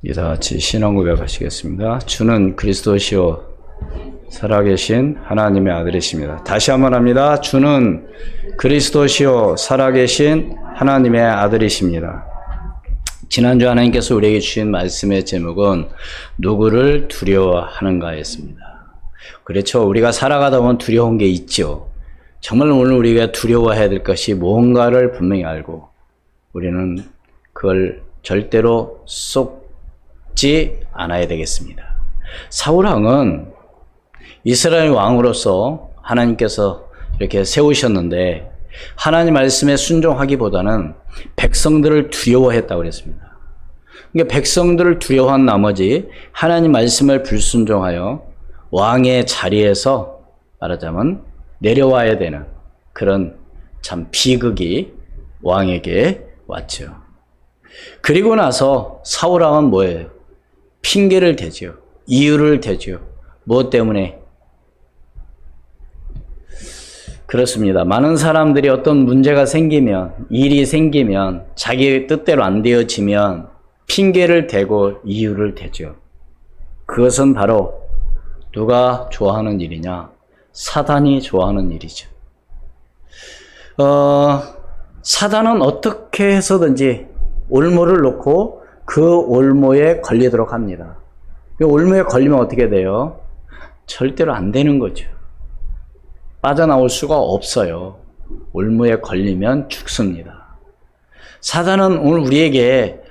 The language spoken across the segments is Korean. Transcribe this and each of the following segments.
이다 같이 신앙 고백하시겠습니다. 주는 그리스도시요 살아계신 하나님의 아들이십니다. 다시 한번 합니다. 주는 그리스도시요 살아계신 하나님의 아들이십니다. 지난주 하나님께서 우리에게 주신 말씀의 제목은 누구를 두려워하는가였습니다. 그렇죠. 우리가 살아가다 보면 두려운 게 있죠. 정말 오늘 우리가 두려워해야 될 것이 뭔가를 분명히 알고 우리는 그걸 절대로 속지 않아야 되겠습니다. 사울왕은 이스라엘 왕으로서 하나님께서 이렇게 세우셨는데 하나님 말씀에 순종하기보다는 백성들을 두려워했다고 그랬습니다. 그러니까 백성들을 두려워한 나머지 하나님 말씀을 불순종하여 왕의 자리에서 말하자면 내려와야 되는 그런 참 비극이 왕에게 왔죠. 그리고 나서 사울왕은 뭐예요? 핑계를 대죠. 이유를 대죠. 무엇 때문에? 그렇습니다. 많은 사람들이 어떤 문제가 생기면, 일이 생기면, 자기 뜻대로 안 되어지면 핑계를 대고 이유를 대죠. 그것은 바로 누가 좋아하는 일이냐? 사단이 좋아하는 일이죠. 사단은 어떻게 해서든지 올무를 놓고 그 올무에 걸리도록 합니다. 그 올무에 걸리면 어떻게 돼요? 절대로 안 되는 거죠. 빠져나올 수가 없어요. 올무에 걸리면 죽습니다. 사단은 오늘 우리에게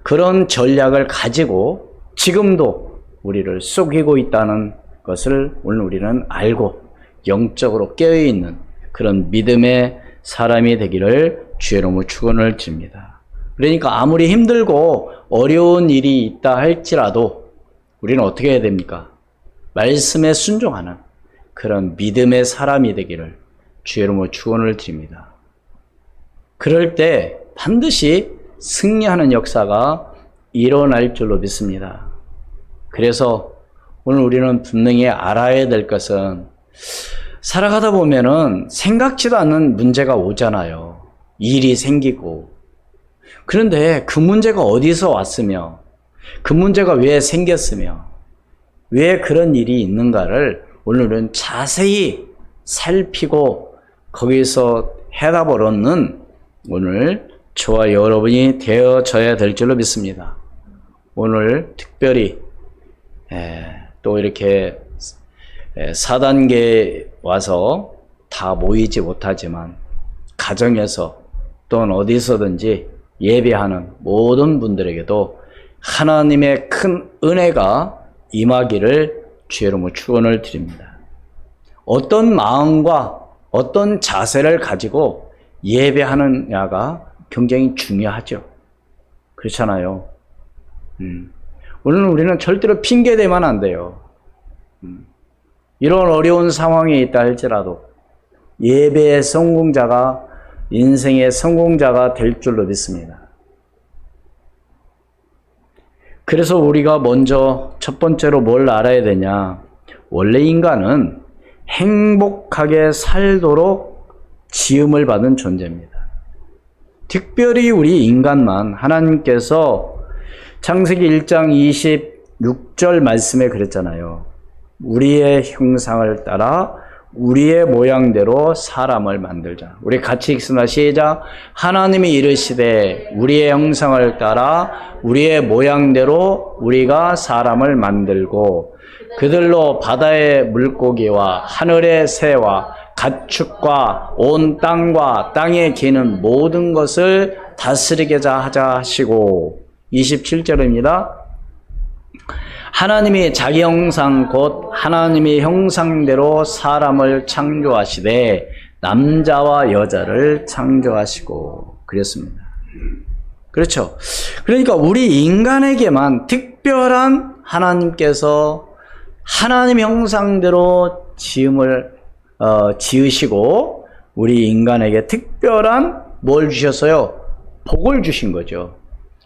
그런 전략을 가지고 지금도 우리를 속이고 있다는 것을 오늘 우리는 알고 영적으로 깨어있는 그런 믿음의 사람이 되기를 주의 이름으로 축원을 드립니다. 그러니까 아무리 힘들고 어려운 일이 있다 할지라도 우리는 어떻게 해야 됩니까? 말씀에 순종하는 그런 믿음의 사람이 되기를 주의 이름으로 축원을 드립니다. 그럴 때 반드시 승리하는 역사가 일어날 줄로 믿습니다. 그래서 오늘 우리는 분명히 알아야 될 것은 살아가다 보면은 생각지도 않는 문제가 오잖아요. 일이 생기고. 그런데 그 문제가 어디서 왔으며 그 문제가 왜 생겼으며 왜 그런 일이 있는가를 오늘은 자세히 살피고 거기서 해답을 얻는 오늘 저와 여러분이 되어져야 될 줄로 믿습니다. 오늘 특별히 또 이렇게 4단계에 와서 다 모이지 못하지만 가정에서 또는 어디서든지 예배하는 모든 분들에게도 하나님의 큰 은혜가 임하기를 주의 이름으로 축원을 드립니다. 어떤 마음과 어떤 자세를 가지고 예배하느냐가 굉장히 중요하죠. 그렇잖아요. 오늘 우리는 절대로 핑계대면 안 돼요. 이런 어려운 상황에 있다 할지라도 예배의 성공자가 인생의 성공자가 될 줄로 믿습니다. 그래서 우리가 먼저 첫 번째로 뭘 알아야 되냐? 원래 인간은 행복하게 살도록 지음을 받은 존재입니다. 특별히 우리 인간만 하나님께서 창세기 1장 26절 말씀에 그랬잖아요. 우리의 형상을 따라 우리의 모양대로 사람을 만들자. 우리 같이 읽습니다. 시작. 하나님이 이르시되 우리의 형상을 따라 우리의 모양대로 우리가 사람을 만들고 그들로 바다의 물고기와 하늘의 새와 가축과 온 땅과 땅에 기는 모든 것을 다스리게 하자 하시고 27절입니다. 하나님이 자기 형상 곧 하나님의 형상대로 사람을 창조하시되 남자와 여자를 창조하시고 그랬습니다. 그렇죠. 그러니까 우리 인간에게만 특별한 하나님께서 하나님 형상대로 지으시고 우리 인간에게 특별한 뭘 주셨어요? 복을 주신 거죠.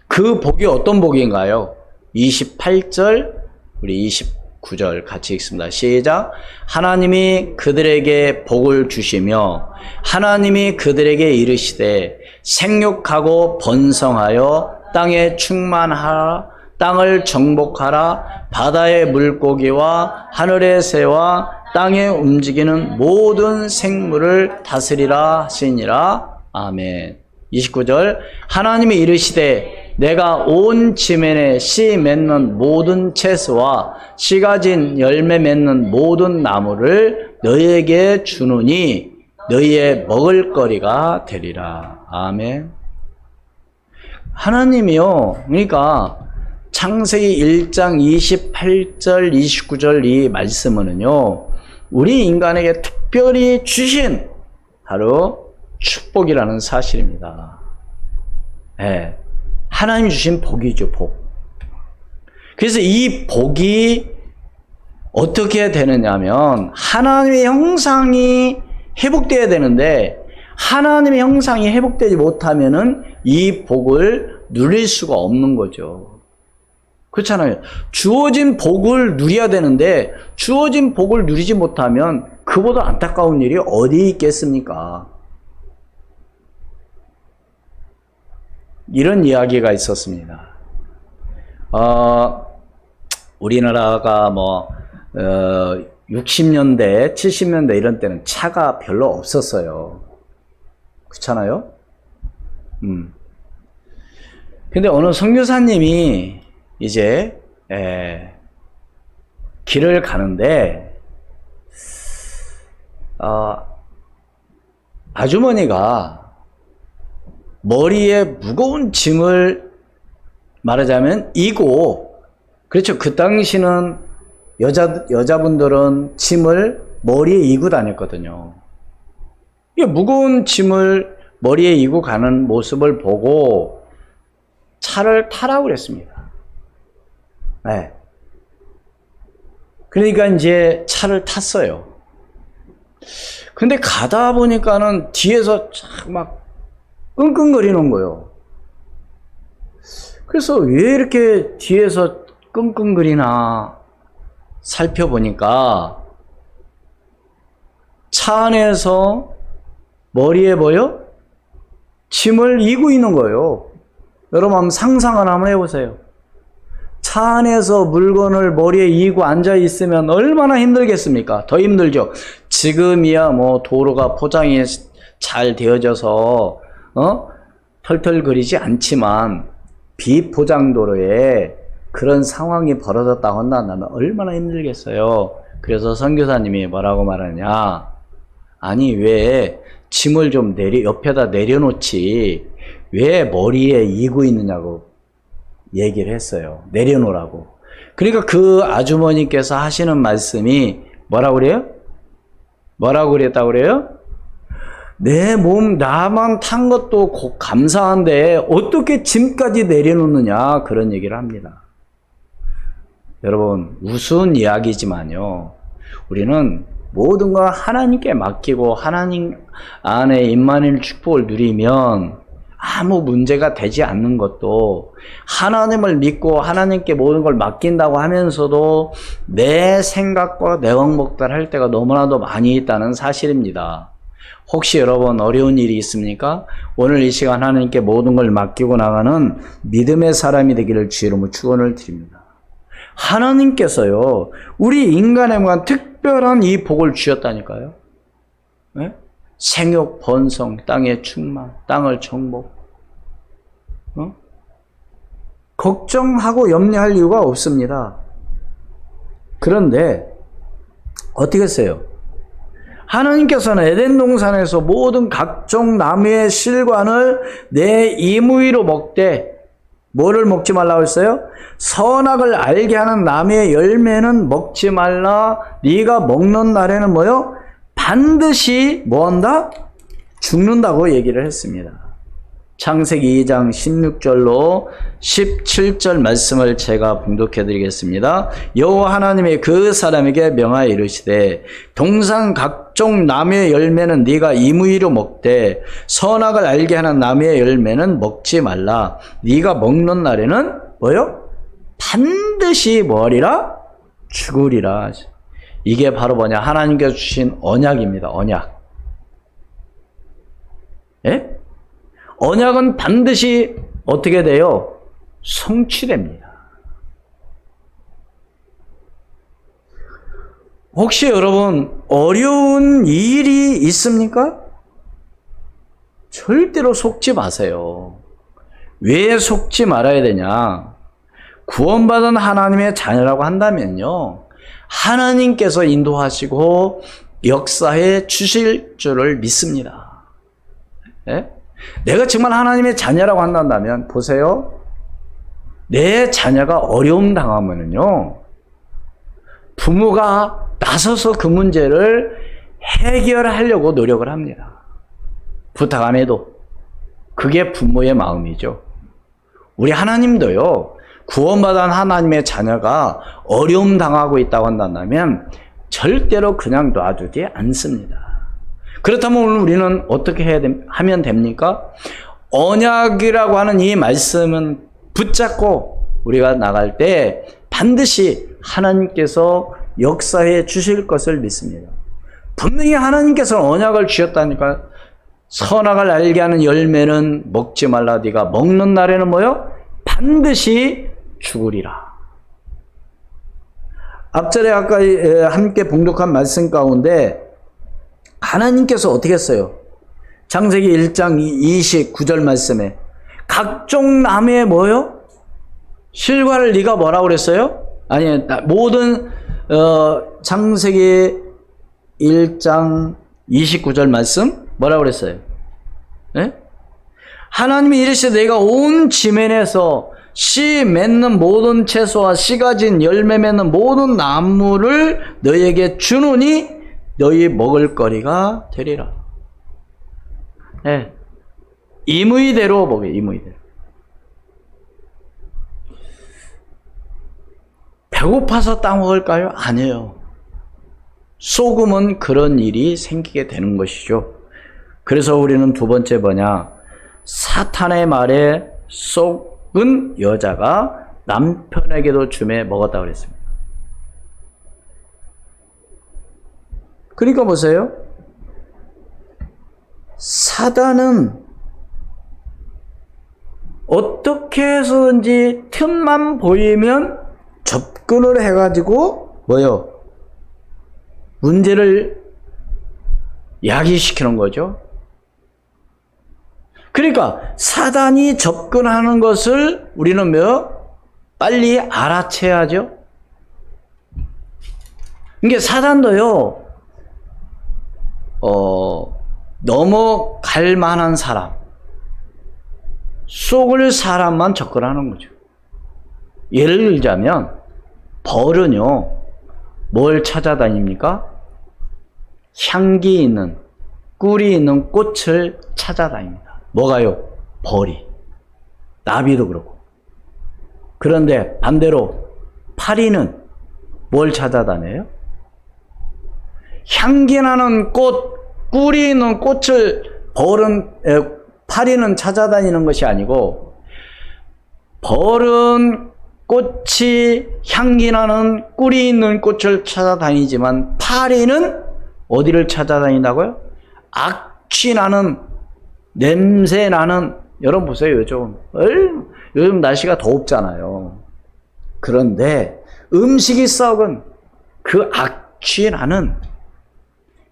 그 복이 어떤 복인가요? 28절, 우리 29절 같이 읽습니다. 시작. 하나님이 그들에게 복을 주시며 하나님이 그들에게 이르시되 생육하고 번성하여 땅에 충만하라 땅을 정복하라. 바다의 물고기와 하늘의 새와 땅에 움직이는 모든 생물을 다스리라 하시니라. 아멘. 29절 하나님이 이르시되 내가 온 지면에 씨 맺는 모든 채소와 씨 가진 열매 맺는 모든 나무를 너희에게 주노니 너희의 먹을거리가 되리라. 아멘. 하나님이요, 그러니까 창세기 1장 28절 29절 이 말씀은요, 우리 인간에게 특별히 주신 바로 축복이라는 사실입니다. 네. 하나님이 주신 복이죠, 복. 그래서 이 복이 어떻게 되느냐면 하나님의 형상이 회복되어야 되는데 하나님의 형상이 회복되지 못하면은 이 복을 누릴 수가 없는 거죠. 그렇잖아요. 주어진 복을 누려야 되는데 주어진 복을 누리지 못하면 그보다 안타까운 일이 어디 있겠습니까? 이런 이야기가 있었습니다. 우리나라가 60년대, 70년대 이런 때는 차가 별로 없었어요. 그렇잖아요? 근데 어느 선교사님이 이제 길을 가는데 아주머니가 머리에 무거운 짐을 말하자면 이고, 그렇죠. 그 당시는 여자분들은 짐을 머리에 이고 다녔거든요. 무거운 짐을 머리에 이고 가는 모습을 보고 차를 타라고 그랬습니다. 네. 그러니까 이제 차를 탔어요. 근데 가다 보니까는 뒤에서 막 끙끙거리는 거예요. 그래서 왜 이렇게 뒤에서 끙끙거리나 살펴보니까 차 안에서 머리에 짐을 이고 있는 거예요. 여러분 한번 상상을 한번 해보세요. 차 안에서 물건을 머리에 이고 앉아 있으면 얼마나 힘들겠습니까? 더 힘들죠. 지금이야 도로가 포장이 잘 되어져서 털털거리지 않지만 비포장도로에 그런 상황이 벌어졌다고 한다면 얼마나 힘들겠어요. 그래서 선교사님이 뭐라고 말하냐, 아니 왜 짐을 좀 옆에다 내려놓지 왜 머리에 이고 있느냐고 얘기를 했어요. 내려놓으라고. 그러니까 그 아주머니께서 하시는 말씀이 뭐라고 그래요? 뭐라고 그랬다고 그래요? 내 몸 나만 탄 것도 감사한데 어떻게 짐까지 내려놓느냐, 그런 얘기를 합니다. 여러분, 우스운 이야기지만요, 우리는 모든 걸 하나님께 맡기고 하나님 안에 임마누엘 축복을 누리면 아무 문제가 되지 않는 것도, 하나님을 믿고 하나님께 모든 걸 맡긴다고 하면서도 내 생각과 내 방법대로 할 때가 너무나도 많이 있다는 사실입니다. 혹시 여러분 어려운 일이 있습니까? 오늘 이 시간 하나님께 모든 걸 맡기고 나가는 믿음의 사람이 되기를 주의 이름으로 축원을 드립니다. 하나님께서요, 우리 인간에만 특별한 이 복을 주셨다니까요. 네? 생육, 번성, 땅의 충만, 땅을 정복. 걱정하고 염려할 이유가 없습니다. 그런데 어떻게 했어요? 하나님께서는 에덴 동산에서 모든 각종 나무의 실과를 내 임의로 먹되, 뭐를 먹지 말라고 했어요? 선악을 알게 하는 나무의 열매는 먹지 말라. 네가 먹는 날에는 뭐요? 반드시 뭐한다? 죽는다고 얘기를 했습니다. 창세기 2장 16절로 17절 말씀을 제가 봉독해 드리겠습니다. 여호와 하나님이 그 사람에게 명하여 이르시되 동산 각종 나무의 열매는 네가 임의로 먹되 선악을 알게 하는 나무의 열매는 먹지 말라. 네가 먹는 날에는 뭐요? 반드시 뭐하리라? 죽으리라. 이게 바로 뭐냐? 하나님께서 주신 언약입니다. 언약. 예? 언약은 반드시 어떻게 돼요? 성취됩니다. 혹시 여러분 어려운 일이 있습니까? 절대로 속지 마세요. 왜 속지 말아야 되냐? 구원받은 하나님의 자녀라고 한다면요, 하나님께서 인도하시고 역사해 주실 줄을 믿습니다. 네? 내가 정말 하나님의 자녀라고 한다면, 보세요. 내 자녀가 어려움 당하면은요, 부모가 나서서 그 문제를 해결하려고 노력을 합니다. 부탁 안 해도. 그게 부모의 마음이죠. 우리 하나님도요, 구원받은 하나님의 자녀가 어려움 당하고 있다고 한다면 절대로 그냥 놔두지 않습니다. 그렇다면 오늘 우리는 어떻게 하면 됩니까? 언약이라고 하는 이 말씀은 붙잡고 우리가 나갈 때 반드시 하나님께서 역사해 주실 것을 믿습니다. 분명히 하나님께서 언약을 주셨다니까. 선악을 알게 하는 열매는 먹지 말라. 네가 먹는 날에는 뭐요? 반드시 죽으리라. 앞절에 아까 함께 봉독한 말씀 가운데 하나님께서 어떻게 했어요? 창세기 1장 29절 말씀에 각종 나무에 뭐요? 실과를 네가 뭐라고 그랬어요? 아니, 모든 창세기 1장 29절 말씀 뭐라고 그랬어요? 네? 하나님이 이르시되 내가 온 지면에서 씨 맺는 모든 채소와 씨 가진 열매 맺는 모든 나무를 너희에게 주노니 너희 먹을 거리가 되리라. 네. 임의대로 먹어요. 임의대로. 배고파서 따먹을까요? 아니에요. 속으면 그런 일이 생기게 되는 것이죠. 그래서 우리는 두 번째 뭐냐? 사탄의 말에 속은 여자가 남편에게도 주매 먹었다고 그랬습니다. 그러니까 보세요. 사단은 어떻게 해서든지 틈만 보이면 접근을 해가지고 뭐요? 문제를 야기시키는 거죠. 그러니까 사단이 접근하는 것을 우리는 빨리 알아채야죠. 이게 사단도요, 넘어갈 만한 사람, 속을 사람만 접근하는 거죠. 예를 들자면 벌은요, 뭘 찾아다닙니까? 향기 있는, 꿀이 있는 꽃을 찾아다닙니다. 뭐가요? 벌이. 나비도 그렇고. 그런데 반대로 파리는 뭘 찾아다녀요? 향기 나는 꽃, 꿀이 있는 꽃을 파리는 찾아다니는 것이 아니고, 벌은 꽃이 향기 나는 꿀이 있는 꽃을 찾아다니지만 파리는 어디를 찾아다닌다고요? 악취 나는, 냄새 나는, 여러분 보세요. 요즘 날씨가 덥잖아요. 그런데 음식이 썩은 그 악취 나는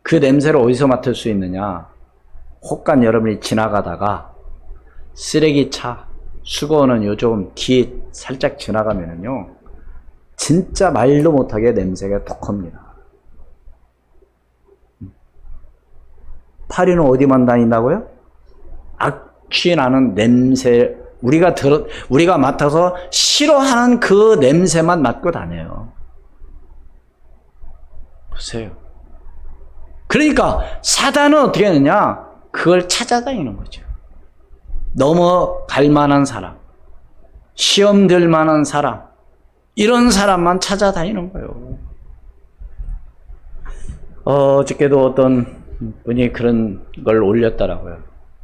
그 냄새를 어디서 맡을 수 있느냐? 혹간 여러분이 지나가다가 쓰레기차, 수거는 요즘 길 살짝 지나가면은요, 진짜 말도 못하게 냄새가 독합니다. 파리는 어디만 다닌다고요? 악취 나는 냄새, 우리가 맡아서 싫어하는 그 냄새만 맡고 다녀요. 보세요. 그러니까 사단은 어떻게 하느냐? 그걸 찾아다니는 거죠. 넘어갈 만한 사람, 시험 들 만한 사람, 이런 사람만 찾아다니는 거예요. 어저께도 어떤 분이 그런 걸 올렸더라고요.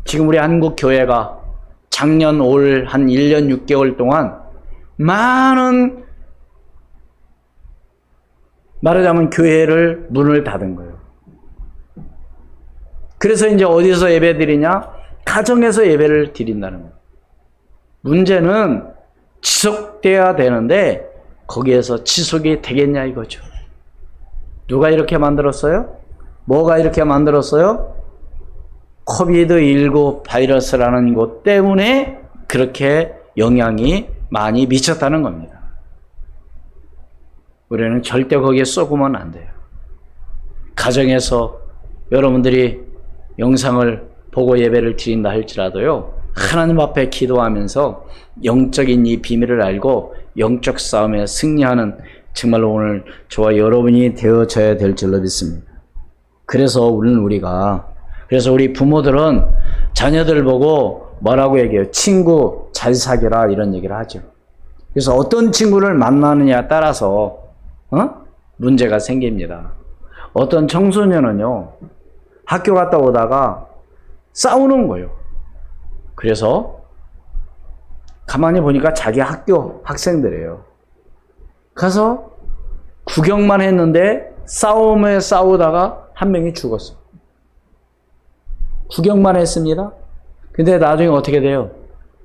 지금 우리 한국 교회가 작년 올 한 1년 6개월 동안 많은, 말하자면 교회를 문을 닫은 거예요. 그래서 이제 어디서 예배 드리냐? 가정에서 예배를 드린다는 거예요. 문제는 지속돼야 되는데 거기에서 지속이 되겠냐 이거죠. 누가 이렇게 만들었어요? 뭐가 이렇게 만들었어요? 코비드19 바이러스라는 것 때문에 그렇게 영향이 많이 미쳤다는 겁니다. 우리는 절대 거기에 쏘구면 안 돼요. 가정에서 여러분들이 영상을 보고 예배를 드린다 할지라도요, 하나님 앞에 기도하면서 영적인 이 비밀을 알고 영적 싸움에 승리하는 정말로 오늘 저와 여러분이 되어져야 될 줄로 믿습니다. 그래서 우리 부모들은 자녀들 보고 뭐라고 얘기해요? 친구 잘 사귀라 이런 얘기를 하죠. 그래서 어떤 친구를 만나느냐에 따라서 문제가 생깁니다. 어떤 청소년은요, 학교 갔다 오다가 싸우는 거예요. 그래서 가만히 보니까 자기 학교 학생들이에요. 가서 구경만 했는데 싸움에 싸우다가 한 명이 죽었어요. 구경만 했습니다. 근데 나중에 어떻게 돼요?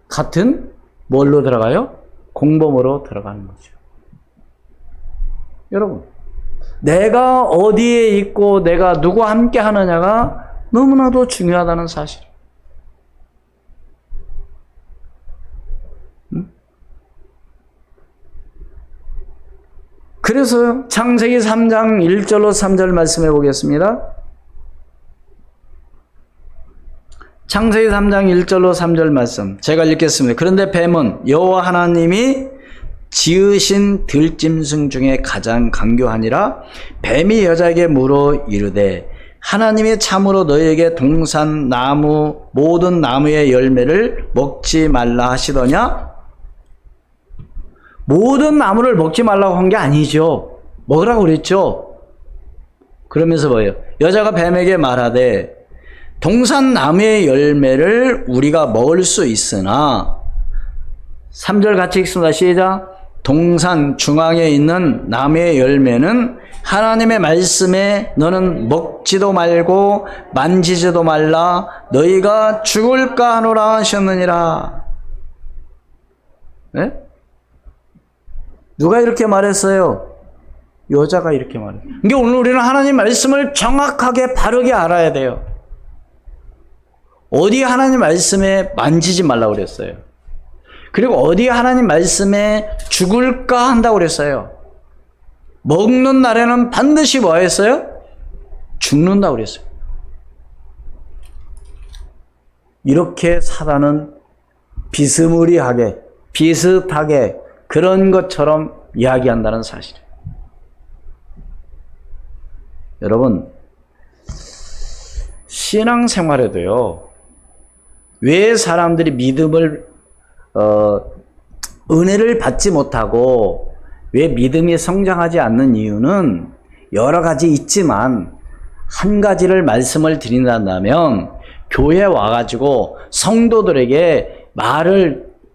같은 뭘로 들어가요? 공범으로 들어가는 거죠. 여러분, 내가 어디에 있고 내가 누구와 함께 하느냐가 너무나도 중요하다는 사실. 그래서 창세기 3장 1절로 3절 말씀해 보겠습니다. 창세기 3장 1절로 3절 말씀 제가 읽겠습니다. 그런데 뱀은 여호와 하나님이 지으신 들짐승 중에 가장 강교하니라. 뱀이 여자에게 물어 이르되 하나님이 참으로 너희에게 동산 나무 모든 나무의 열매를 먹지 말라 하시더냐? 모든 나무를 먹지 말라고 한 게 아니죠. 먹으라고 그랬죠. 그러면서 뭐예요? 여자가 뱀에게 말하되 동산 나무의 열매를 우리가 먹을 수 있으나 3절 같이 읽습니다. 시작. 동산 중앙에 있는 나무의 열매는 하나님의 말씀에 너는 먹지도 말고 만지지도 말라 너희가 죽을까 하노라 하셨느니라. 네? 누가 이렇게 말했어요? 여자가 이렇게 말해요. 그러니까 오늘 우리는 하나님 말씀을 정확하게 바르게 알아야 돼요. 어디 하나님 말씀에 만지지 말라고 그랬어요. 그리고 어디 하나님 말씀에 죽을까 한다고 그랬어요. 먹는 날에는 반드시 뭐 했어요? 죽는다고 그랬어요. 이렇게 사단은 비스무리하게, 비슷하게 그런 것처럼 이야기한다는 사실이에요. 여러분, 신앙생활에도요, 왜 사람들이 믿음을 은혜를 받지 못하고 왜 믿음이 성장하지 않는 이유는 여러 가지 있지만 한 가지를 말씀을 드린다면 교회에 와가지고 성도들에게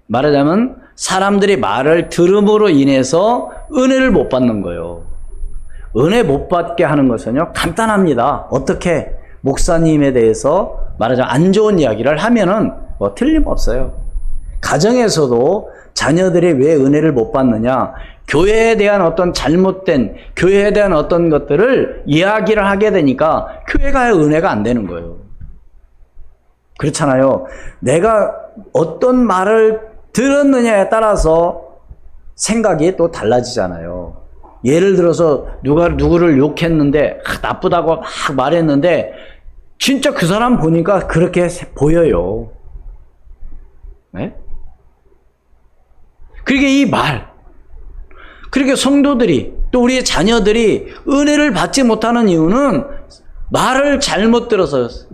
말하자면 사람들이 말을 들음으로 인해서 은혜를 못 받는 거예요. 은혜 못 받게 하는 것은요 간단합니다. 어떻게 목사님에 대해서 말하자면 안 좋은 이야기를 하면은 뭐 틀림없어요. 가정에서도 자녀들이 왜 은혜를 못 받느냐, 교회에 대한 어떤 잘못된, 교회에 대한 어떤 것들을 이야기를 하게 되니까 교회가 은혜가 안 되는 거예요. 그렇잖아요. 내가 어떤 말을 들었느냐에 따라서 생각이 또 달라지잖아요. 예를 들어서 누구를 욕했는데 나쁘다고 막 말했는데 진짜 그 사람 보니까 그렇게 보여요. 네? 그러니까 이 말, 그러니까 성도들이 또 우리의 자녀들이 은혜를 받지 못하는 이유는 말을 잘못 들어서였어요.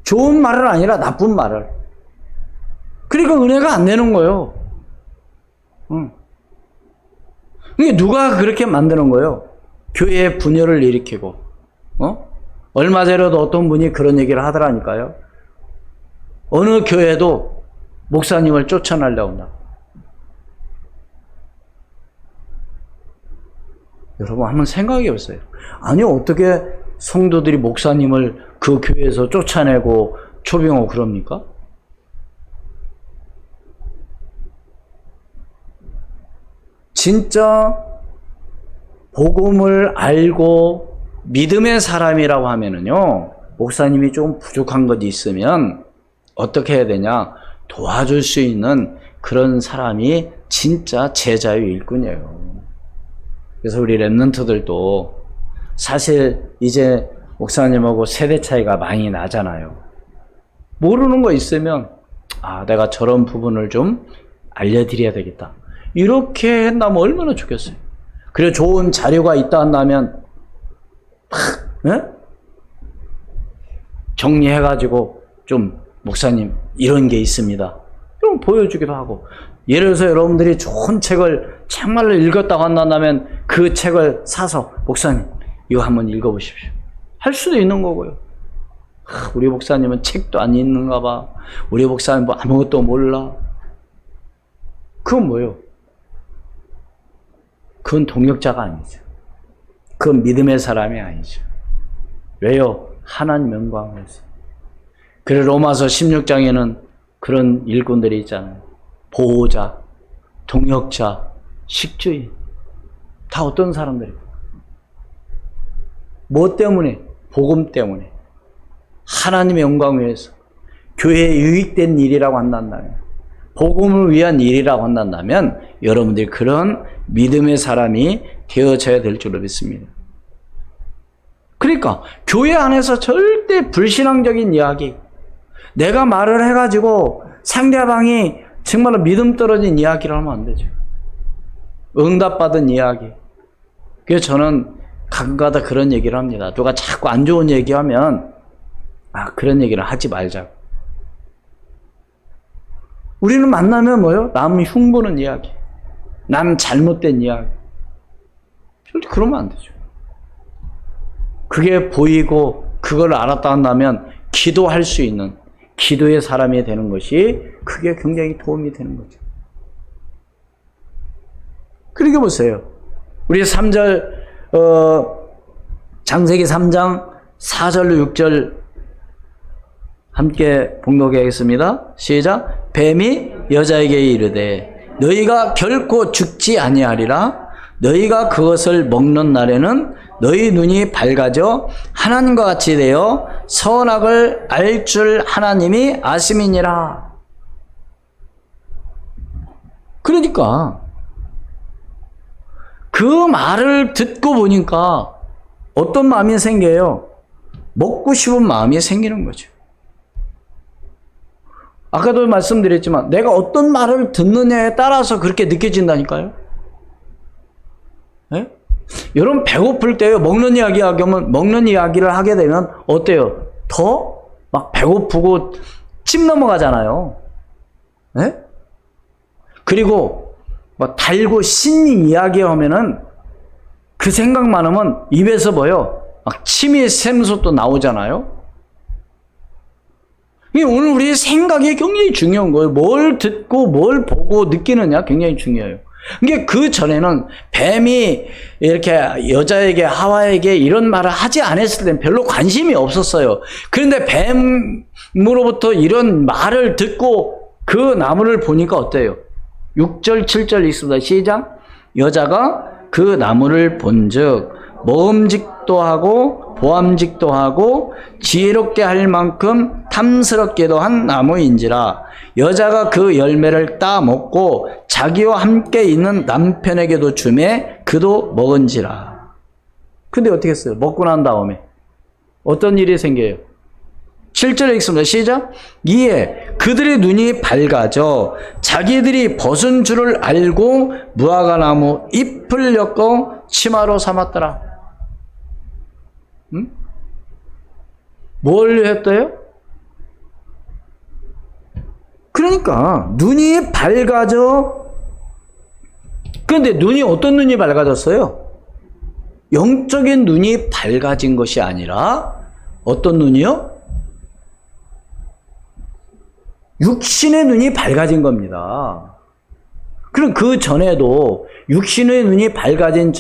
좋은 말을 아니라 나쁜 말을. 그러니까 은혜가 안 되는 거예요. 그러니까 누가 그렇게 만드는 거예요? 교회에 분열을 일으키고. 얼마 전에도 어떤 분이 그런 얘기를 하더라니까요. 어느 교회도 목사님을 쫓아내려고 한다. 여러분 한번 생각해 보세요. 아니 어떻게 성도들이 목사님을 그 교회에서 쫓아내고 초빙하고 그럽니까? 진짜 복음을 알고 믿음의 사람이라고 하면은요, 목사님이 좀 부족한 것이 있으면 어떻게 해야 되냐? 도와줄 수 있는 그런 사람이 진짜 제자의 일꾼이에요. 그래서 우리 랩런트들도 사실 이제 목사님하고 세대 차이가 많이 나잖아요. 모르는 거 있으면 내가 저런 부분을 좀 알려드려야 되겠다. 이렇게 한다면 얼마나 좋겠어요. 그리고 좋은 자료가 있다 한다면 정리해가지고 좀 목사님 이런 게 있습니다. 좀 보여주기도 하고, 예를 들어서 여러분들이 좋은 책을 정말로 읽었다고 한다면 그 책을 사서 목사님 이거 한번 읽어보십시오 할 수도 있는 거고요. 우리 목사님은 책도 안 읽는가 봐. 우리 목사님 뭐 아무것도 몰라. 그건 뭐예요? 그건 동역자가 아니죠. 그건 믿음의 사람이 아니죠. 왜요? 하나님 영광을 위해서. 그래 로마서 16장에는 그런 일꾼들이 있잖아요. 보호자, 동역자, 식주인. 다 어떤 사람들이에요? 뭐 때문에? 복음 때문에. 하나님의 영광을 위해서. 교회에 유익된 일이라고 한다면, 복음을 위한 일이라고 한다면 여러분들이 그런 믿음의 사람이 되어져야 될 줄로 믿습니다. 그러니까 교회 안에서 절대 불신앙적인 이야기, 내가 말을 해가지고 상대방이 정말로 믿음 떨어진 이야기를 하면 안 되죠. 응답받은 이야기. 그래서 저는 가끔가다 그런 얘기를 합니다. 누가 자꾸 안 좋은 얘기하면 그런 얘기를 하지 말자고. 우리는 만나면 뭐요? 남 흉보는 이야기, 남 잘못된 이야기. 절대 그러면 안 되죠. 그게 보이고 그걸 알았다 한다면 기도할 수 있는 기도의 사람이 되는 것이 그게 굉장히 도움이 되는 거죠. 그러게 보세요. 우리 3절 창세기 3장 4절로 6절 함께 봉독하겠습니다. 시작. 뱀이 여자에게 이르되 너희가 결코 죽지 아니하리라. 너희가 그것을 먹는 날에는 너희 눈이 밝아져 하나님과 같이 되어 선악을 알 줄 하나님이 아심이니라. 그러니까 그 말을 듣고 보니까 어떤 마음이 생겨요? 먹고 싶은 마음이 생기는 거죠. 아까도 말씀드렸지만 내가 어떤 말을 듣느냐에 따라서 그렇게 느껴진다니까요. 네? 여러분 배고플 때요, 먹는 이야기 하면, 먹는 이야기를 하게 되면 어때요? 더 막 배고프고 침 넘어가잖아요. 네? 그리고 뭐 달고 신님 이야기 하면은 그 생각만 하면 입에서 뭐요? 막 침이 샘솟도 나오잖아요. 오늘 우리 생각이 굉장히 중요한 거예요. 뭘 듣고 뭘 보고 느끼느냐 굉장히 중요해요. 그러니까 그 전에는 뱀이 이렇게 여자에게 하와에게 이런 말을 하지 않았을 때는 별로 관심이 없었어요. 그런데 뱀으로부터 이런 말을 듣고 그 나무를 보니까 어때요? 6절 7절 있습니다. 시작. 여자가 그 나무를 본즉 먹음직도 하고 보암직도 하고 지혜롭게 할 만큼 탐스럽게도 한 나무인지라. 여자가 그 열매를 따 먹고 자기와 함께 있는 남편에게도 주매 그도 먹은지라. 근데 어떻게 했어요? 먹고 난 다음에 어떤 일이 생겨요? 7절에 읽습니다. 시작. 이에 그들의 눈이 밝아져 자기들이 벗은 줄을 알고 무화과나무 잎을 엮어 치마로 삼았더라. 뭘 했대요? 그러니까 눈이 밝아져. 그런데 눈이 어떤 눈이 밝아졌어요? 영적인 눈이 밝아진 것이 아니라 어떤 눈이요? 육신의 눈이 밝아진 겁니다. 그럼 그 전에도 육신의 눈이 밝아진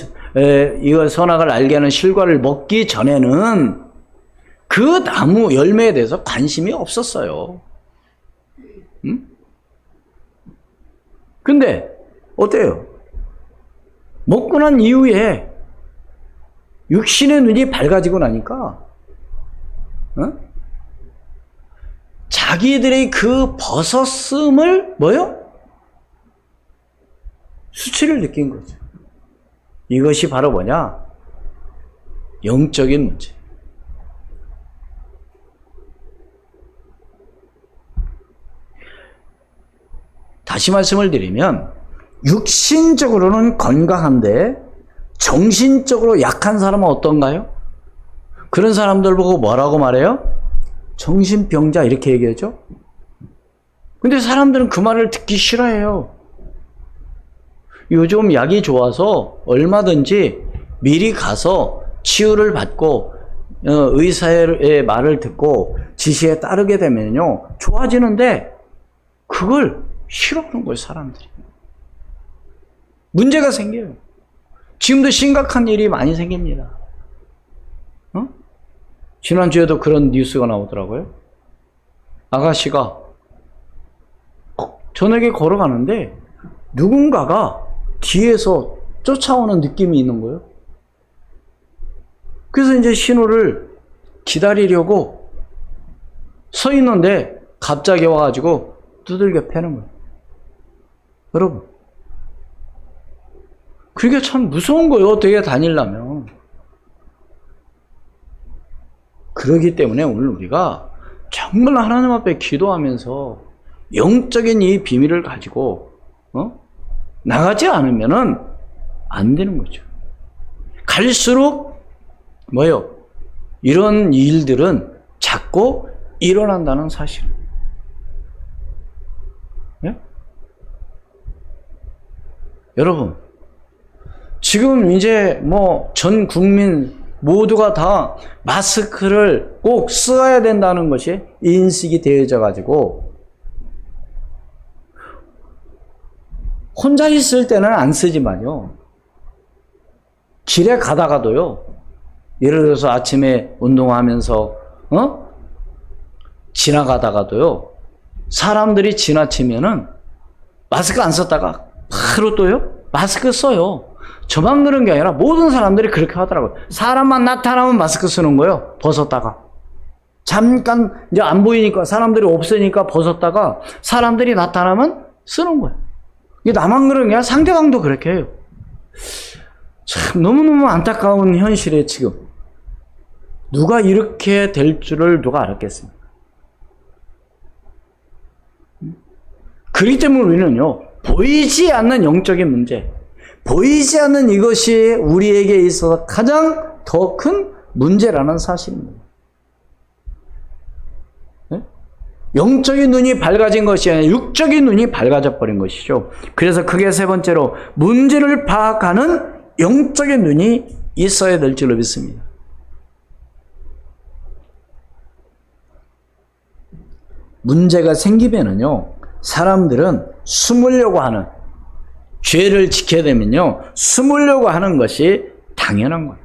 이거 선악을 알게 하는 실과를 먹기 전에는 그 나무 열매에 대해서 관심이 없었어요. 근데 어때요? 먹고 난 이후에 육신의 눈이 밝아지고 나니까 자기들의 그 벗었음을 수치를 느낀 거죠. 이것이 바로 뭐냐? 영적인 문제. 다시 말씀을 드리면 육신적으로는 건강한데 정신적으로 약한 사람은 어떤가요? 그런 사람들 보고 뭐라고 말해요? 정신병자 이렇게 얘기하죠. 근데 사람들은 그 말을 듣기 싫어해요. 요즘 약이 좋아서 얼마든지 미리 가서 치유를 받고 의사의 말을 듣고 지시에 따르게 되면요 좋아지는데 그걸 싫어하는 거예요. 사람들이. 문제가 생겨요. 지금도 심각한 일이 많이 생깁니다. 지난주에도 그런 뉴스가 나오더라고요. 아가씨가 저녁에 걸어가는데 누군가가 뒤에서 쫓아오는 느낌이 있는 거예요. 그래서 이제 신호를 기다리려고 서 있는데 갑자기 와가지고 두들겨 패는 거예요. 여러분, 그게 참 무서운 거예요. 어떻게 다니려면. 그러기 때문에 오늘 우리가 정말 하나님 앞에 기도하면서 영적인 이 비밀을 가지고 나가지 않으면은 안 되는 거죠. 갈수록 이런 일들은 자꾸 일어난다는 사실. 네? 여러분, 지금 이제 전 국민 모두가 다 마스크를 꼭 써야 된다는 것이 인식이 되어져 가지고 혼자 있을 때는 안 쓰지만요. 길에 가다가도요. 예를 들어서 아침에 운동하면서 지나가다가도요. 사람들이 지나치면은 마스크 안 썼다가 바로 또요. 마스크 써요. 저만 그런 게 아니라 모든 사람들이 그렇게 하더라고요. 사람만 나타나면 마스크 쓰는 거예요. 벗었다가. 잠깐 이제 안 보이니까 사람들이 없으니까 벗었다가 사람들이 나타나면 쓰는 거예요. 이게 나만 그런 게 아니라 상대방도 그렇게 해요. 참 너무너무 안타까운 현실에 지금 누가 이렇게 될 줄을 누가 알았겠습니까? 그렇기 때문에 우리는요. 보이지 않는 영적인 문제, 보이지 않는 이것이 우리에게 있어서 가장 더 큰 문제라는 사실입니다. 네? 영적인 눈이 밝아진 것이 아니라 육적인 눈이 밝아져 버린 것이죠. 그래서 그게 세 번째로 문제를 파악하는 영적인 눈이 있어야 될 줄로 믿습니다. 문제가 생기면은요, 사람들은 숨으려고 하는, 죄를 지켜야 되면요, 숨으려고 하는 것이 당연한 거예요.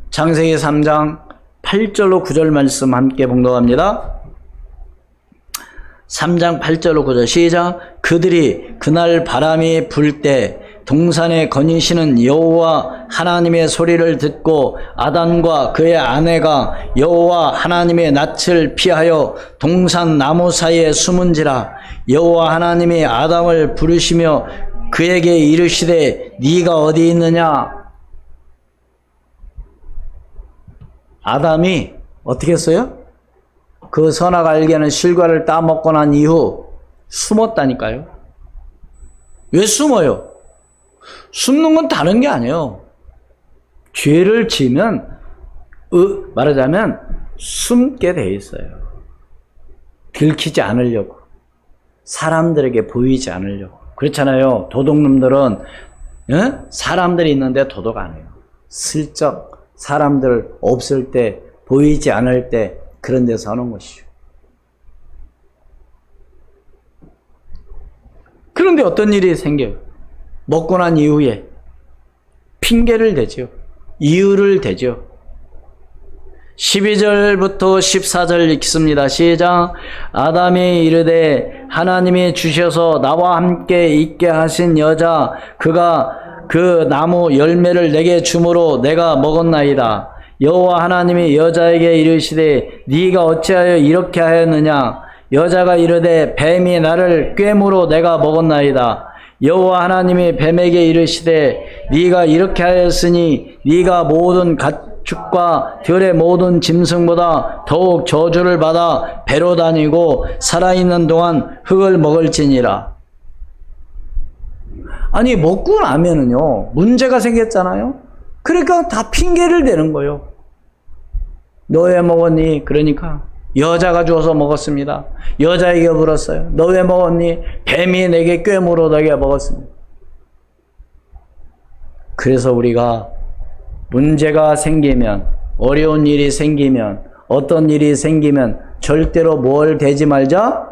창세기 3장 8절로 9절 말씀 함께 봉독합니다. 3장 8절로 9절 시작. 그들이 그날 바람이 불 때 동산에 거니시는 여호와 하나님의 소리를 듣고 아담과 그의 아내가 여호와 하나님의 낯을 피하여 동산 나무 사이에 숨은지라. 여호와 하나님이 아담을 부르시며 그에게 이르시되 네가 어디 있느냐. 아담이 어떻게 했어요? 그 선악 알게는 실과를 따먹고 난 이후 숨었다니까요. 왜 숨어요? 숨는 건 다른 게 아니에요. 죄를 지으면 말하자면 숨게 돼 있어요. 들키지 않으려고, 사람들에게 보이지 않으려고. 그렇잖아요. 도둑놈들은 사람들이 있는데 도둑 안 해요. 슬쩍 사람들 없을 때, 보이지 않을 때 그런 데서 하는 것이죠. 그런데 어떤 일이 생겨요? 먹고 난 이후에 핑계를 대죠. 이유를 대죠. 12절부터 14절 읽습니다. 시작. 아담이 이르되 하나님이 주셔서 나와 함께 있게 하신 여자 그가 그 나무 열매를 내게 주므로 내가 먹었나이다. 여호와 하나님이 여자에게 이르시되 네가 어찌하여 이렇게 하였느냐? 여자가 이르되 뱀이 나를 꿰므로 내가 먹었나이다. 여호와 하나님이 뱀에게 이르시되 네가 이렇게 하였으니 네가 모든 가축과 들의 모든 짐승보다 더욱 저주를 받아 배로 다니고 살아있는 동안 흙을 먹을지니라. 아니 먹고 나면은요 문제가 생겼잖아요. 그러니까 다 핑계를 대는 거예요. 너 왜 먹었니? 그러니까 여자가 주어서 먹었습니다. 여자에게 물었어요. 너 왜 먹었니? 뱀이 내게 꿰물어 내게 먹었습니다. 그래서 우리가 문제가 생기면, 어려운 일이 생기면, 어떤 일이 생기면 절대로 뭘 대지 말자?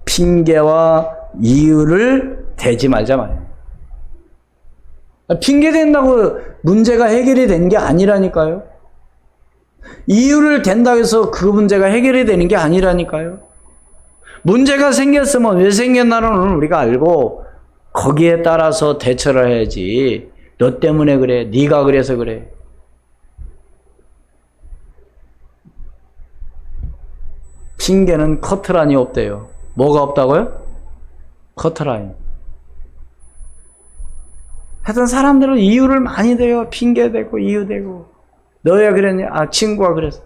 핑계와 이유를 대지 말자 말이에요. 핑계 댄다고 문제가 해결이 된 게 아니라니까요. 이유를 댄다고 해서 그 문제가 해결이 되는 게 아니라니까요. 문제가 생겼으면 왜 생겼나는 우리가 알고 거기에 따라서 대처를 해야지. 너 때문에 그래. 네가 그래서 그래. 핑계는 커트라인이 없대요. 뭐가 없다고요? 커트라인. 하여튼 사람들은 이유를 많이 대요. 핑계대고 이유대고. 너 왜 그랬냐? 아, 친구가 그랬어.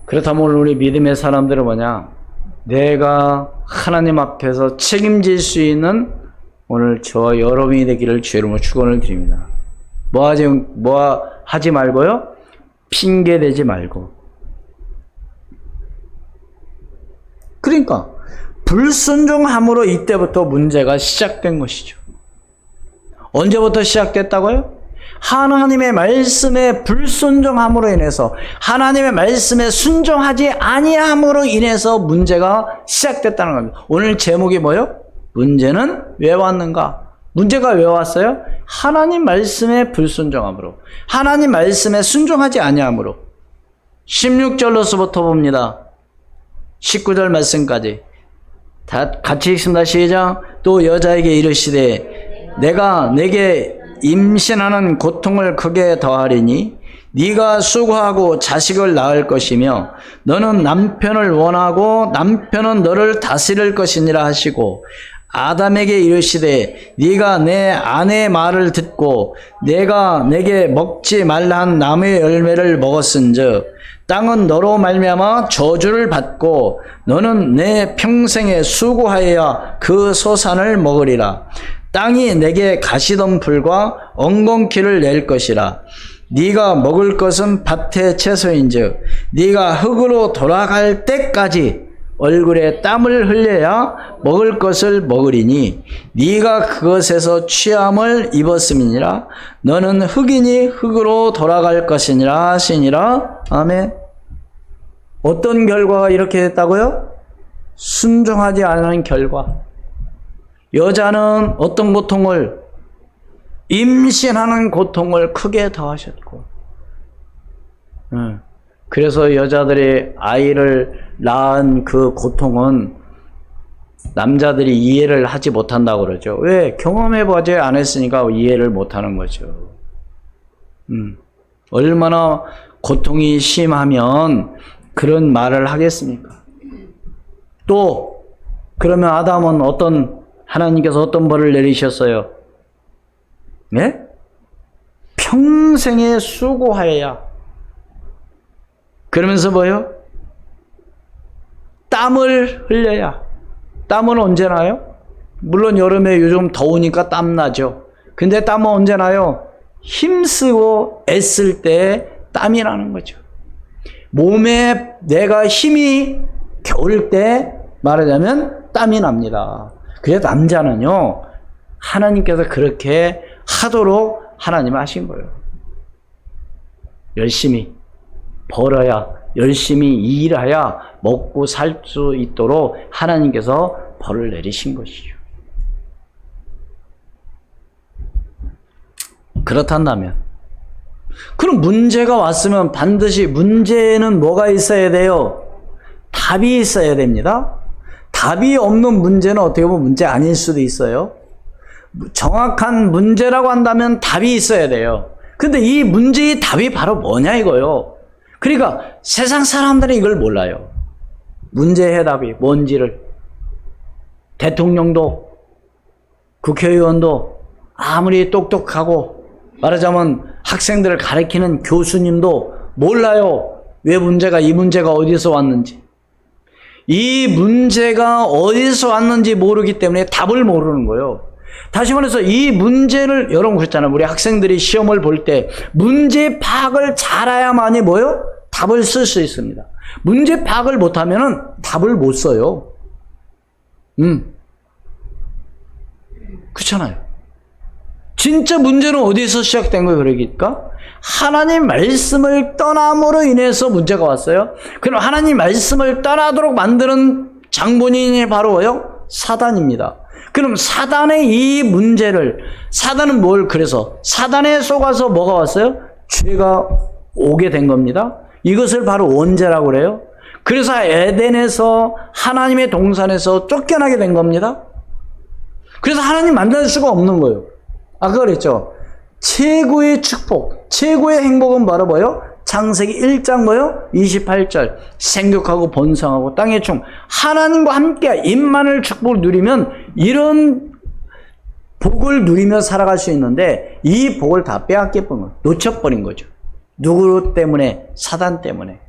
그렇다면 오늘 우리 믿음의 사람들은 뭐냐? 내가 하나님 앞에서 책임질 수 있는 오늘 저와 여러분이 되기를 주의 이름으로 축원을 드립니다. 뭐 하지 말고요? 핑계대지 말고. 그러니까 불순종함으로 이때부터 문제가 시작된 것이죠. 언제부터 시작됐다고요? 하나님의 말씀에 불순종함으로 인해서, 하나님의 말씀에 순종하지 아니함으로 인해서 문제가 시작됐다는 겁니다. 오늘 제목이 뭐예요? 문제는 왜 왔는가? 문제가 왜 왔어요? 하나님 말씀에 불순종함으로, 하나님 말씀에 순종하지 아니함으로. 16절로서부터 봅니다. 19절 말씀까지 다 같이 읽습니다. 시작. 또 여자에게 이르시되 내가 내게 임신하는 고통을 크게 더하리니 네가 수고하고 자식을 낳을 것이며 너는 남편을 원하고 남편은 너를 다스릴 것이니라 하시고 아담에게 이르시되 네가 내 아내의 말을 듣고 내가 내게 먹지 말라 한 나무의 열매를 먹었은즉 땅은 너로 말미암아 저주를 받고 너는 내 평생에 수고하여야 그 소산을 먹으리라. 땅이 내게 가시덤불과 엉겅퀴를 낼 것이라. 네가 먹을 것은 밭의 채소인즉 네가 흙으로 돌아갈 때까지 얼굴에 땀을 흘려야 먹을 것을 먹으리니 네가 그것에서 취함을 입었음이니라. 너는 흙이니 흙으로 돌아갈 것이니라 하시니라. 아멘. 어떤 결과가 이렇게 됐다고요? 순종하지 않은 결과. 여자는 어떤 고통을, 임신하는 고통을 크게 더하셨고, 그래서 여자들이 아이를 낳은 그 고통은 남자들이 이해를 하지 못한다고 그러죠. 왜? 경험해보지 않았으니까 이해를 못하는 거죠. 얼마나 고통이 심하면 그런 말을 하겠습니까? 또 그러면 아담은 하나님께서 어떤 벌을 내리셨어요? 네? 평생에 수고하여야. 그러면서 뭐요? 땀을 흘려야. 땀은 언제 나요? 물론 여름에 요즘 더우니까 땀 나죠. 근데 땀은 언제 나요? 힘쓰고 애쓸 때 땀이 나는 거죠. 몸에 내가 힘이 겨울 때 말하자면 땀이 납니다. 그래서 남자는요, 하나님께서 그렇게 하도록 하나님은 하신 거예요. 열심히 벌어야, 열심히 일해야 먹고 살 수 있도록 하나님께서 벌을 내리신 것이죠. 그렇단다면, 그럼 문제가 왔으면 반드시 문제는 뭐가 있어야 돼요? 답이 있어야 됩니다. 답이 없는 문제는 어떻게 보면 문제 아닐 수도 있어요. 정확한 문제라고 한다면 답이 있어야 돼요. 근데 이 문제의 답이 바로 뭐냐 이거요. 그러니까 세상 사람들은 이걸 몰라요. 문제 해답이 뭔지를. 대통령도 국회의원도 아무리 똑똑하고 말하자면 학생들을 가르치는 교수님도 몰라요. 왜 문제가 이 문제가 어디서 왔는지. 이 문제가 어디서 왔는지 모르기 때문에 답을 모르는 거예요. 다시 말해서 이 문제를 여러분 그랬잖아요. 우리 학생들이 시험을 볼 때 문제 파악을 잘해야만이 뭐요? 답을 쓸 수 있습니다. 문제 파악을 못하면은 답을 못 써요. 그렇잖아요. 진짜 문제는 어디서 시작된 거예요, 그러니까? 하나님 말씀을 떠남으로 인해서 문제가 왔어요. 그럼 하나님 말씀을 떠나도록 만드는 장본인이 바로 뭐예요? 사단입니다. 그럼 사단의 이 문제를, 사단은 뭘 그래서? 사단에 속아서 뭐가 왔어요? 죄가 오게 된 겁니다. 이것을 바로 원죄라고 그래요. 그래서 에덴에서 하나님의 동산에서 쫓겨나게 된 겁니다. 그래서 하나님 만날 수가 없는 거예요. 아까 그랬죠. 최고의 축복, 최고의 행복은 바로 뭐예요? 창세기 1장 뭐예요? 28절 생육하고 번성하고 땅의 충. 하나님과 함께 임만을 축복을 누리면 이런 복을 누리며 살아갈 수 있는데 이 복을 다 빼앗겨버린 거예요. 놓쳐버린 거죠. 누구 때문에? 사단 때문에.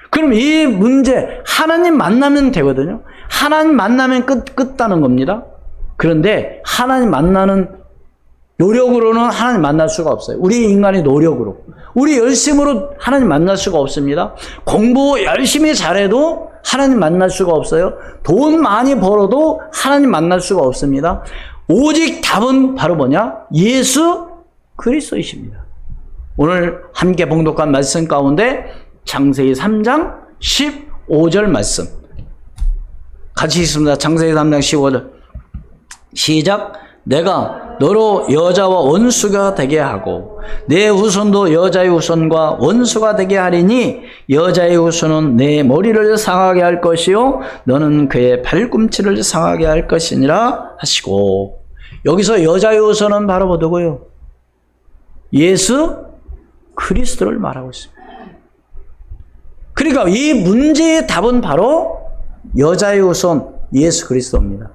그럼 이 문제 하나님 만나면 되거든요. 하나님 만나면 끝다는 겁니다. 그런데 하나님 만나는 노력으로는 하나님 만날 수가 없어요. 우리 인간의 노력으로. 우리 열심으로 하나님 만날 수가 없습니다. 공부 열심히 잘해도 하나님 만날 수가 없어요. 돈 많이 벌어도 하나님 만날 수가 없습니다. 오직 답은 바로 뭐냐? 예수 그리스도이십니다. 오늘 함께 봉독한 말씀 가운데 창세기 3장 15절 말씀 같이 읽습니다. 창세기 3장 15절 시작. 내가 너로 여자와 원수가 되게 하고 내 후손도 여자의 후손과 원수가 되게 하리니 여자의 후손은 내 머리를 상하게 할 것이요 너는 그의 발꿈치를 상하게 할 것이니라 하시고, 여기서 여자의 후손은 바로 뭐고요? 예수 그리스도를 말하고 있습니다. 그러니까 이 문제의 답은 바로 여자의 후손 예수 그리스도입니다.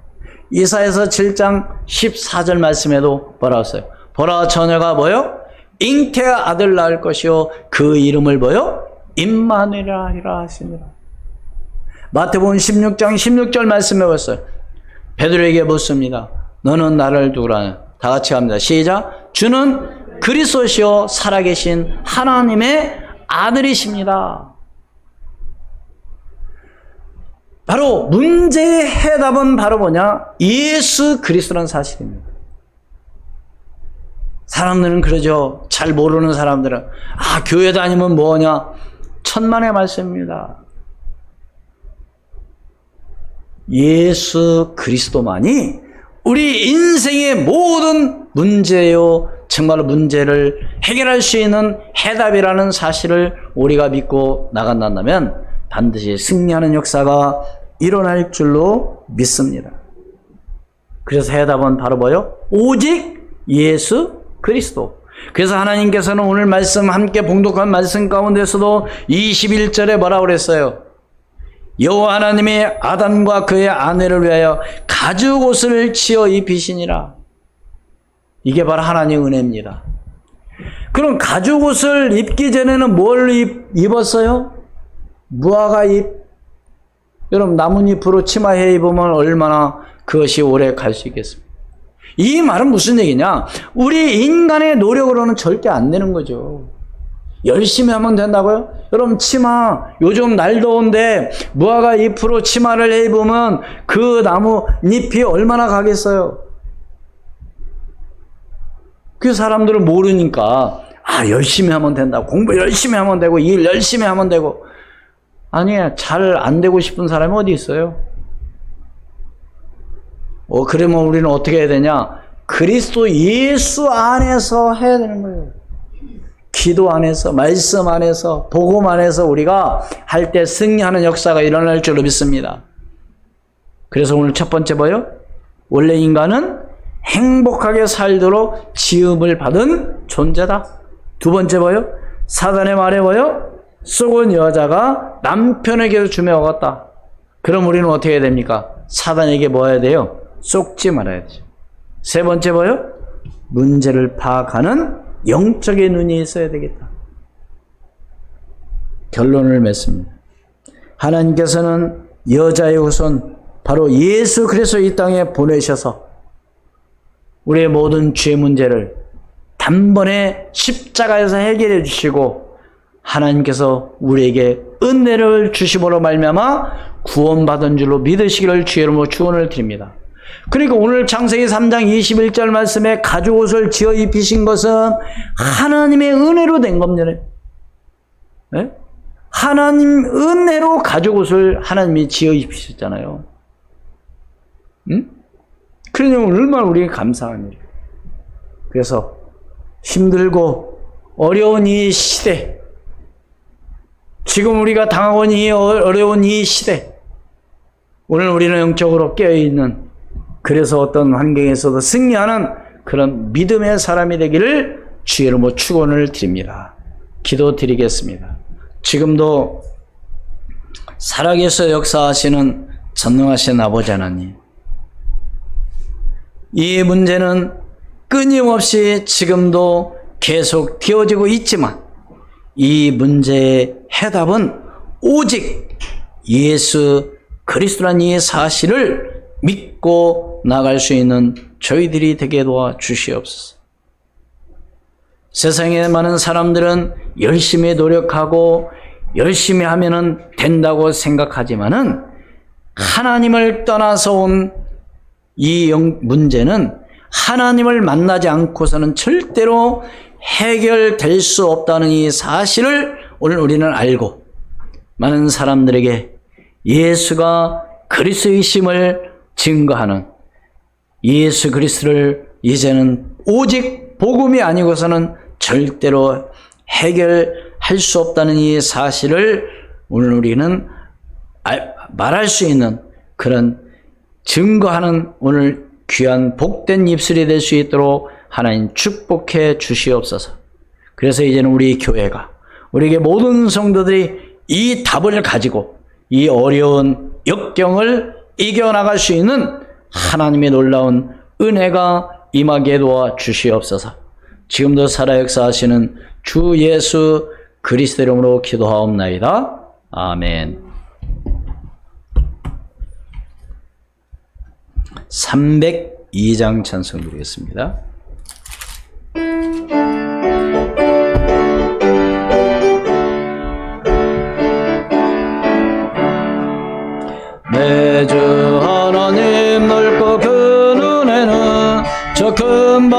이사야서 7장 14절 말씀에도 뭐라고 했어요? 보라 처녀가 뭐요? 잉태 아들 낳을 것이요 그 이름을 뭐요? 임마누엘이라 하리라 하시니라. 마태복음 16장 16절 말씀에 봤어요. 베드로에게 묻습니다. 너는 나를 누구라? 다 같이 합니다. 시작. 주는 그리스도시요 살아계신 하나님의 아들이십니다. 바로 문제의 해답은 바로 뭐냐? 예수 그리스도라는 사실입니다. 사람들은 그러죠. 잘 모르는 사람들은 교회 다니면 뭐냐? 천만의 말씀입니다. 예수 그리스도만이 우리 인생의 모든 문제요 정말로 문제를 해결할 수 있는 해답이라는 사실을 우리가 믿고 나간다면 반드시 승리하는 역사가 일어날 줄로 믿습니다. 그래서 해답은 바로 뭐요? 오직 예수 그리스도. 그래서 하나님께서는 오늘 말씀 함께 봉독한 말씀 가운데서도 21절에 뭐라고 그랬어요? 여호와 하나님이 아담과 그의 아내를 위하여 가죽 옷을 치어 입히시니라. 이게 바로 하나님의 은혜입니다. 그럼 가죽 옷을 입기 전에는 뭘 입었어요? 무화과잎. 여러분 나뭇잎으로 치마해 입으면 얼마나 그것이 오래 갈 수 있겠습니까? 이 말은 무슨 얘기냐? 우리 인간의 노력으로는 절대 안 되는 거죠. 열심히 하면 된다고요? 여러분 치마 요즘 날 더운데 무화과잎으로 치마를 해 입으면 그 나뭇잎이 얼마나 가겠어요? 그 사람들은 모르니까 열심히 하면 된다고, 공부 열심히 하면 되고 일 열심히 하면 되고. 아니에요. 잘 안 되고 싶은 사람이 어디 있어요? 그러면 우리는 어떻게 해야 되냐? 그리스도 예수 안에서 해야 되는 거예요. 기도 안에서, 말씀 안에서, 복음 안에서 우리가 할 때 승리하는 역사가 일어날 줄로 믿습니다. 그래서 오늘 첫 번째 뭐요? 원래 인간은 행복하게 살도록 지음을 받은 존재다. 두 번째 뭐요? 사단의 말에 뭐요? 속은 여자가 남편에게도 주매어갔다. 그럼 우리는 어떻게 해야 됩니까? 사단에게 뭐 해야 돼요? 속지 말아야 되죠. 세 번째 뭐요? 문제를 파악하는 영적인 눈이 있어야 되겠다. 결론을 맺습니다. 하나님께서는 여자의 후손 바로 예수 그리스도 이 땅에 보내셔서 우리의 모든 죄 문제를 단번에 십자가에서 해결해 주시고 하나님께서 우리에게 은혜를 주심으로 말미암아 구원받은 줄로 믿으시기를 주의 이름으로 축원을 드립니다. 그러니까 오늘 창세기 3장 21절 말씀에 가죽옷을 지어 입히신 것은 하나님의 은혜로 된 겁니다. 네? 하나님 은혜로 가죽옷을 하나님이 지어 입히셨잖아요. 응? 그러니 얼마나 우리에게 감사한 일이에요. 그래서 힘들고 어려운 이 시대, 지금 우리가 당하고 있는 이 어려운 이 시대, 오늘 우리는 영적으로 깨어있는, 그래서 어떤 환경에서도 승리하는 그런 믿음의 사람이 되기를 주의 이름으로 축원을 드립니다. 기도드리겠습니다. 지금도 살아계셔 역사하시는 전능하신 아버지 하나님, 이 문제는 끊임없이 지금도 계속 되어지고 있지만 이 문제의 해답은 오직 예수 그리스도라는 이 사실을 믿고 나갈 수 있는 저희들이 되게 도와 주시옵소서. 세상에 많은 사람들은 열심히 노력하고 열심히 하면은 된다고 생각하지만은 하나님을 떠나서 온 이 문제는 하나님을 만나지 않고서는 절대로 해결될 수 없다는 이 사실을 오늘 우리는 알고 많은 사람들에게 예수가 그리스도이심을 증거하는 예수 그리스도를 이제는 오직 복음이 아니고서는 절대로 해결할 수 없다는 이 사실을 오늘 우리는 말할 수 있는 그런 증거하는 오늘 귀한 복된 입술이 될 수 있도록 하나님 축복해 주시옵소서. 그래서 이제는 우리 교회가, 우리에게 모든 성도들이 이 답을 가지고 이 어려운 역경을 이겨나갈 수 있는 하나님의 놀라운 은혜가 임하게 도와 주시옵소서. 지금도 살아 역사하시는 주 예수 그리스도 이름으로 기도하옵나이다. 아멘. 302장 찬송 드리겠습니다. 내 주 하나님 넓고 그 눈에는 저 큰